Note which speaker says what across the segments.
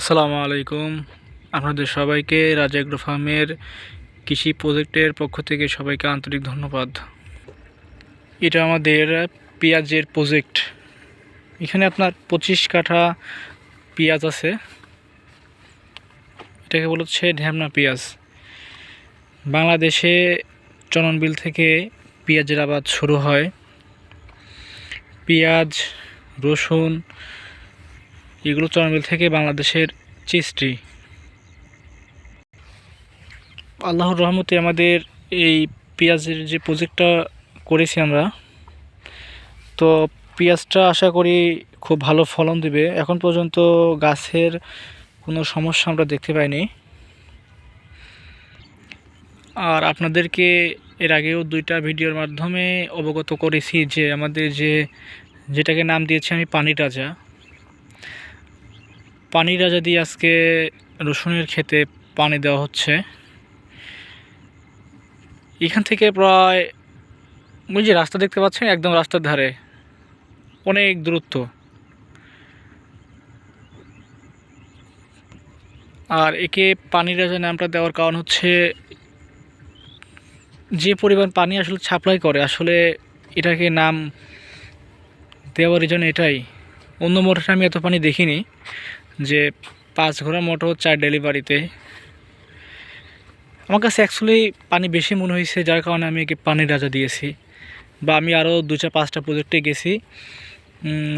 Speaker 1: আসসালামু আলাইকুম। আপনাদের সবাইকে রাজা এগ্রো ফার্মের কৃষি প্রজেক্টের পক্ষ থেকে সবাইকে আন্তরিক ধন্যবাদ। এটা আমাদের পেঁয়াজের প্রজেক্ট। এখানে আপনার 25 কাঠা পেঁয়াজ আছে। এটাকে বলা হচ্ছে ঢ্যামনা পেঁয়াজ। বাংলাদেশে চননবিল থেকে পেঁয়াজের আবাদ শুরু হয়। পেঁয়াজ, রসুন এগুলো চননবিল থেকে বাংলাদেশের চিস্টি। আল্লাহর রহমতে আমাদের এই পেঁয়াজের যে প্রজেক্টটা করেছি আমরা, তো পেঁয়াজটা আশা করি খুব ভালো ফলন দিবে। এখন পর্যন্ত গাছের কোনো সমস্যা আমরা দেখতে পাইনি। আর আপনাদেরকে এর আগেও 2টা ভিডিওর মাধ্যমে অবগত করেছি যে আমাদের যেটাকে নাম দিয়েছি আমি পানির রাজা। পানির রাজা দিয়ে আজকে রসুনের ক্ষেতে পানি দেওয়া হচ্ছে। এখান থেকে প্রায় ওই যে রাস্তা দেখতে পাচ্ছেন, একদম রাস্তার ধারে, অনেক দূরত্ব। আর একে পানির রাজা নামটা দেওয়ার কারণ হচ্ছে যে পরিমাণ পানি আসলে সাপ্লাই করে, আসলে এটাকে নাম দেওয়ার রিজন এটাই। অন্য মোটরে আমি এত পানি দেখিনি, যে 5 ঘোড়া মোটর 4 ডেলিভারিতে। আমার কাছে অ্যাকচুয়ালি পানি বেশি মনে হয়েছে, যার কারণে আমি একে পানির রাজা দিয়েছি। বা আমি আরও 2-5টা প্রজেক্টে গেছি,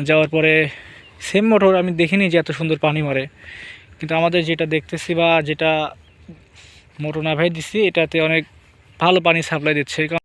Speaker 1: যাওয়ার পরে সেম মোটর আমি দেখিনি যে এত সুন্দর পানি মারে। কিন্তু আমাদের যেটা দেখতেছি বা যেটা মোটর নাভাই দিচ্ছি, এটাতে অনেক ভালো পানি সাপ্লাই দিচ্ছে।